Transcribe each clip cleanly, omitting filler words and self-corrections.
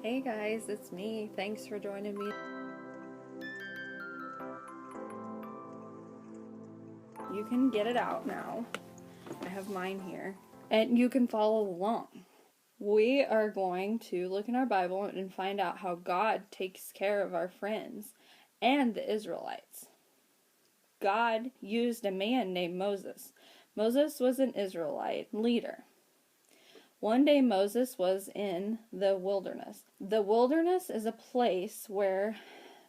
Hey guys, it's me. Thanks for joining me. You can get it out now. I have mine here. And you can follow along. We are going to look in our Bible and find out how God takes care of our friends and the Israelites. God used a man named Moses. Moses was an Israelite leader. One day Moses was in the wilderness. The wilderness is a place where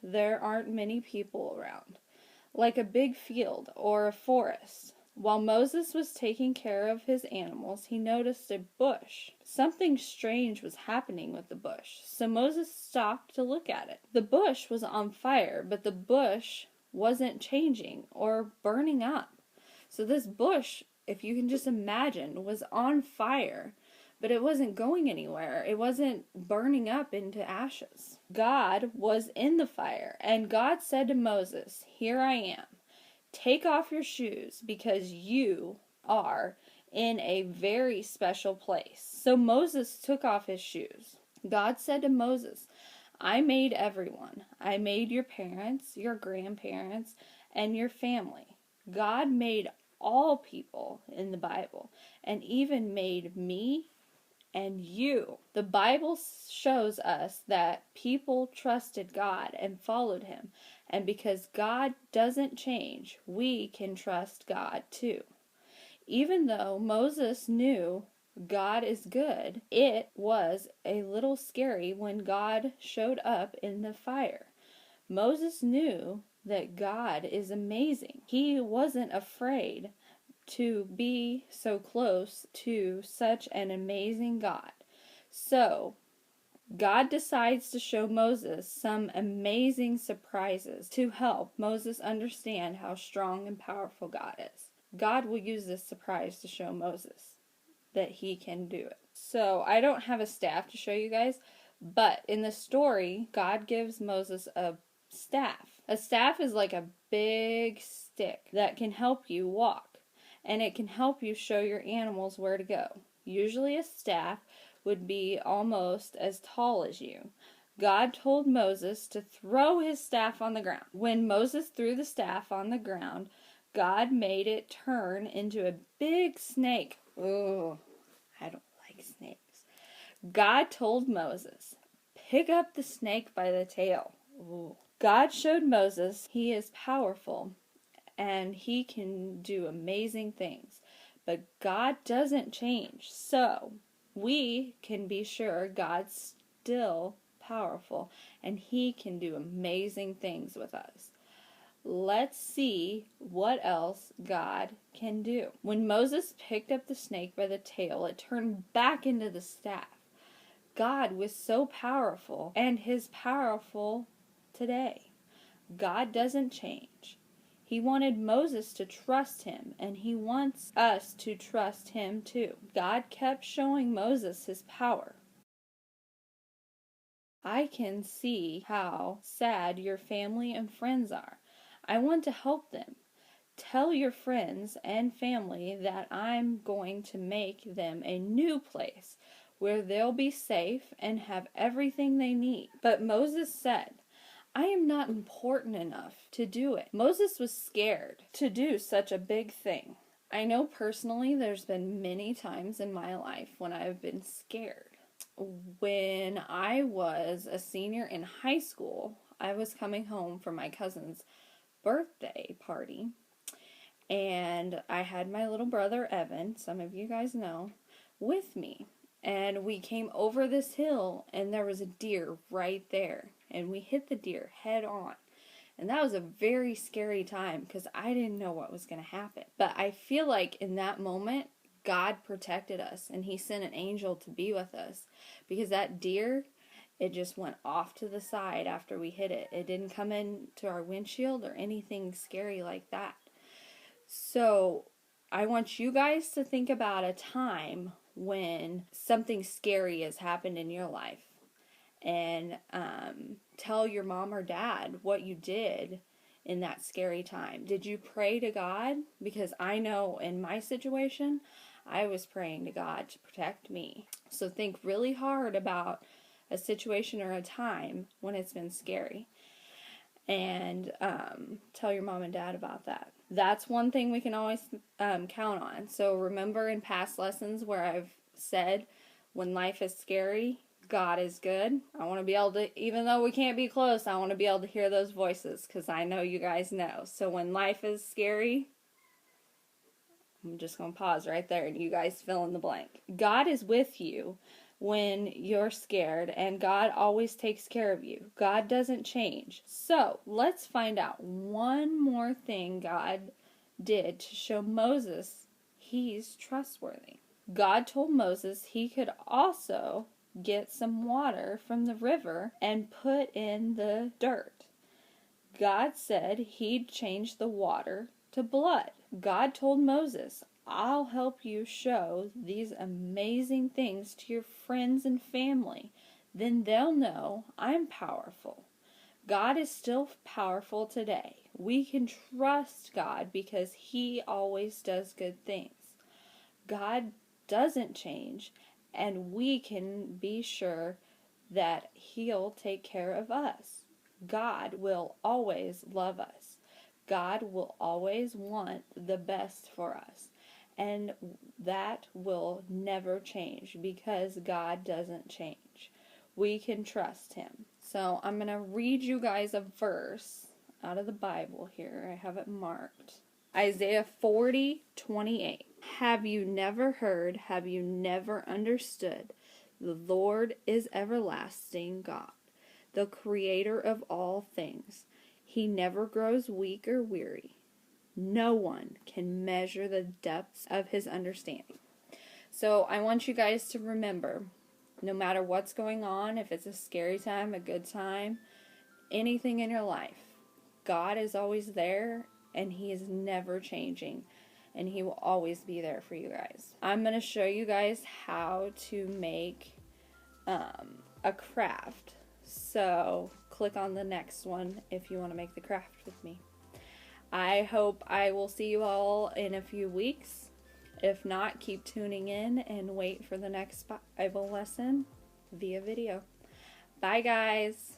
there aren't many people around, like a big field or a forest. While Moses was taking care of his animals, he noticed a bush. Something strange was happening with the bush, so Moses stopped to look at it. The bush was on fire, but the bush wasn't changing or burning up. So this bush, if you can just imagine, was on fire, but it wasn't going anywhere. It wasn't burning up into ashes. God was in the fire, and God said to Moses, "Here I am. Take off your shoes because you are in a very special place." So Moses took off his shoes. God said to Moses, "I made everyone. I made your parents, your grandparents, and your family." God made all people in the Bible, and even made me and you. The Bible shows us that people trusted God and followed him. And because God doesn't change, we can trust God too. Even though Moses knew God is good, it was a little scary when God showed up in the fire. Moses knew that God is amazing. He wasn't afraid to be so close to such an amazing God. So, God decides to show Moses some amazing surprises to help Moses understand how strong and powerful God is. God will use this surprise to show Moses that he can do it. So, I don't have a staff to show you guys, but in the story, God gives Moses a staff. A staff is like a big stick that can help you walk, and it can help you show your animals where to go. Usually a staff would be almost as tall as you. God told Moses to throw his staff on the ground. When Moses threw the staff on the ground, God made it turn into a big snake. Oh, I don't like snakes. God told Moses, "Pick up the snake by the tail." Ooh. God showed Moses he is powerful and he can do amazing things. But God doesn't change, so we can be sure God's still powerful and he can do amazing things with us. Let's see what else God can do. When Moses picked up the snake by the tail, it turned back into the staff. God was so powerful and is powerful today. God doesn't change. He wanted Moses to trust him, and he wants us to trust him too. God kept showing Moses his power. I can see how sad your family and friends are. I want to help them. Tell your friends and family that I'm going to make them a new place where they'll be safe and have everything they need. But Moses said, "I am not important enough to do it." Moses was scared to do such a big thing. I know personally there's been many times in my life when I've been scared. When I was a senior in high school, I was coming home from my cousin's birthday party, and I had my little brother Evan, some of you guys know, with me. And we came over this hill, and there was a deer right there. And we hit the deer head on. And that was a very scary time because I didn't know what was going to happen. But I feel like in that moment, God protected us. And he sent an angel to be with us. Because that deer, it just went off to the side after we hit it. It didn't come into our windshield or anything scary like that. So I want you guys to think about a time when something scary has happened in your life, and tell your mom or dad what you did in that scary time. Did you pray to God? Because I know in my situation, I was praying to God to protect me. So think really hard about a situation or a time when it's been scary. And tell your mom and dad about that. That's one thing we can always count on. So remember in past lessons where I've said when life is scary, God is good. I want to be able to, even though we can't be close, I want to be able to hear those voices because I know you guys know. So when life is scary, I'm just going to pause right there and you guys fill in the blank. God is with you when you're scared, and God always takes care of you. God doesn't change. So let's find out one more thing God did to show Moses he's trustworthy. God told Moses he could also get some water from the river and put in the dirt. God said he'd change the water to blood. God told Moses, I'll help you show these amazing things to your friends and family. Then they'll know I'm powerful. God is still powerful today. We can trust God because He always does good things. God doesn't change, and we can be sure that He'll take care of us. God will always love us. God will always want the best for us. And that will never change because God doesn't change. We can trust Him. So I'm going to read you guys a verse out of the Bible here. I have it marked. Isaiah 40:28. Have you never heard? Have you never understood? The Lord is everlasting God, the creator of all things. He never grows weak or weary. No one can measure the depths of His understanding. So I want you guys to remember, no matter what's going on, if it's a scary time, a good time, anything in your life, God is always there and He is never changing. And He will always be there for you guys. I'm going to show you guys how to make a craft. So click on the next one if you want to make the craft with me. I hope I will see you all in a few weeks. If not, keep tuning in and wait for the next Bible lesson via video. Bye, guys.